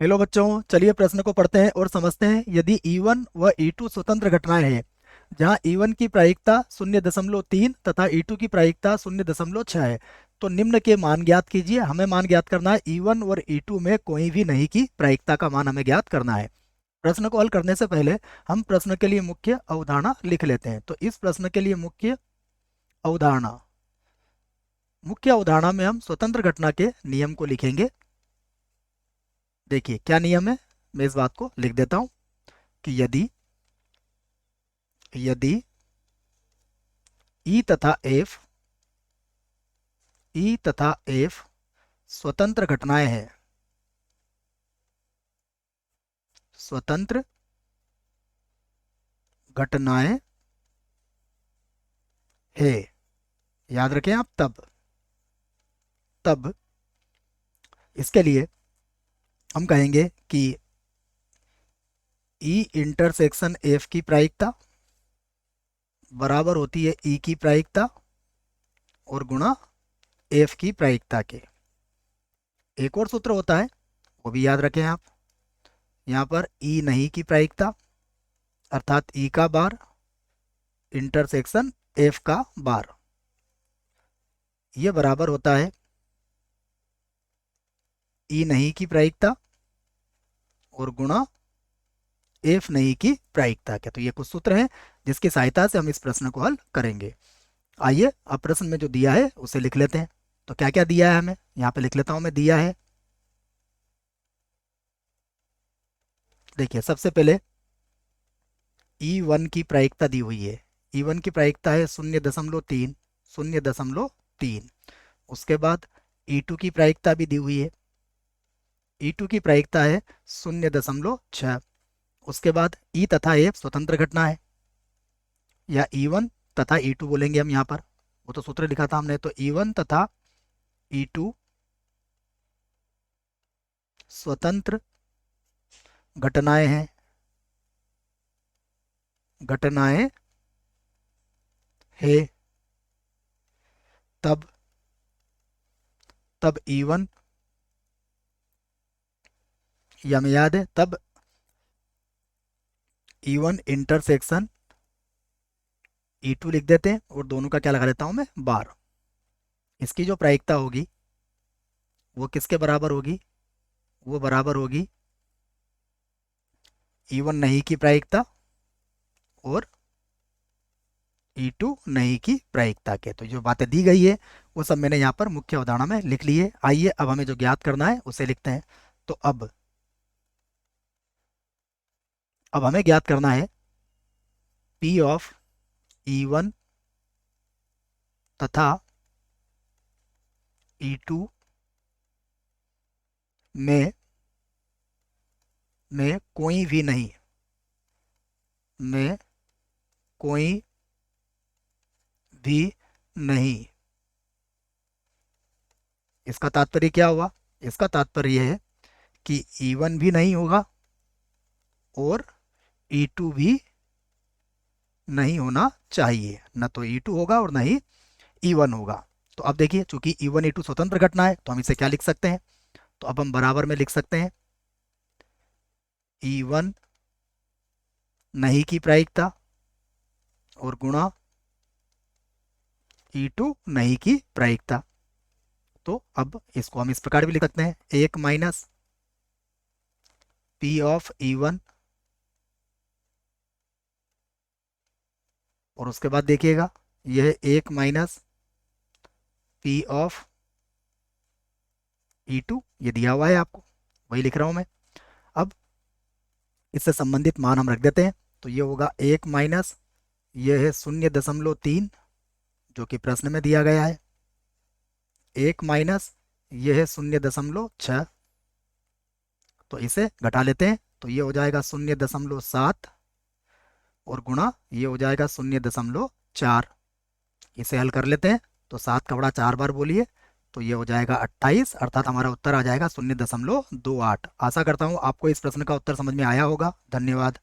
Hello बच्चों, चलिए प्रश्न को पढ़ते हैं और समझते हैं। यदि E1 व E2 स्वतंत्र घटनाएं हैं, जहां E1 की प्रायिकता 0.3 तथा E2 की प्रायिकता 0.6 है, तो निम्न के मान ज्ञात कीजिए। हमें मान ज्ञात करना है E1 और E2 में कोई भी नहीं की प्रायिकता का मान हमें ज्ञात करना है। प्रश्न को हल करने से पहले हम प्रश्न के लिए मुख्य अवधारणा लिख लेते हैं। तो इस प्रश्न के लिए अवधारणा मुख्य अवधारणा में हम स्वतंत्र घटना के नियम को लिखेंगे। देखिए क्या नियम है, मैं इस बात को लिख देता हूं कि यदि यदि ई तथा एफ स्वतंत्र घटनाएं हैं, स्वतंत्र घटनाएं है, याद रखें आप। तब तब इसके लिए हम कहेंगे कि ई इंटरसेक्शन एफ की प्रायिकता बराबर होती है ई की प्रायिकता और गुणा एफ की प्रायिकता के। एक और सूत्र होता है, वो भी याद रखें आप। यहाँ पर ई नहीं की प्रायिकता अर्थात ई का बार इंटरसेक्शन एफ का बार, ये बराबर होता है ई नहीं की प्रायिकता और गुणा एफ नहीं की प्रायिकता के। तो ये कुछ सूत्र हैं जिसकी सहायता से हम इस प्रश्न को हल करेंगे। आइए अब प्रश्न में जो दिया है उसे लिख लेते हैं। तो क्या क्या दिया है हमें, यहाँ पे लिख लेता हूं मैं। दिया है, देखिए सबसे पहले E1 की प्रायिकता दी हुई है। E1 की प्रायिकता है 0.3 0.3। उसके बाद E2 की प्रायिकता भी दी हुई है। E2 की प्रायिकता है 0.6। उसके बाद E तथा F स्वतंत्र घटना है, या E1 तथा E2 बोलेंगे हम यहाँ पर, वो तो सूत्र लिखा था हमने। तो E1 तथा E2 स्वतंत्र घटनाएं हैं, घटनाएं है। तब तब E1, या हमें याद है, तब E1 इंटरसेक्शन E2 लिख देते हैं और दोनों का क्या लगा देता हूं मैं, बार। इसकी जो प्रायिकता होगी वो किसके बराबर होगी, वो बराबर होगी E1 नहीं की प्रायिकता और E2 नहीं की प्रायिकता के। तो जो बातें दी गई है वो सब मैंने यहाँ पर मुख्य अवधारणा में लिख ली है। आइए अब हमें जो ज्ञात करना है उसे लिखते हैं। तो अब हमें ज्ञात करना है P ऑफ E1 तथा E2 में कोई भी नहीं, में कोई भी नहीं। इसका तात्पर्य क्या हुआ, इसका तात्पर्य यह है कि E1 भी नहीं होगा और E2 भी नहीं होना चाहिए। न तो E2 होगा और न ही E1 होगा। तो अब देखिए, चूंकि E1 E2 स्वतंत्र घटना है तो हम इसे क्या लिख सकते हैं, तो अब हम बराबर में लिख सकते हैं E1 नहीं की प्रायिकता और गुणा E2 नहीं की प्रायिकता। तो अब इसको हम इस प्रकार भी लिख सकते हैं, 1 माइनस P ऑफ E1, और उसके बाद देखिएगा यह 1 माइनस P ऑफ E2, ये दिया हुआ है आपको, वही लिख रहा हूं मैं। अब इससे संबंधित मान हम रख देते हैं। तो ये होगा 1 माइनस, ये है 0.3 जो कि प्रश्न में दिया गया है, 1 माइनस ये है 0.6। तो इसे घटा लेते हैं तो ये हो जाएगा 0.7 और गुणा ये हो जाएगा 0.4। इसे हल कर लेते हैं तो 7 का बड़ा 4 बार बोलिए, तो ये हो जाएगा 28, अर्थात हमारा उत्तर आ जाएगा 0.28। आशा करता हूँ आपको इस प्रश्न का उत्तर समझ में आया होगा। धन्यवाद।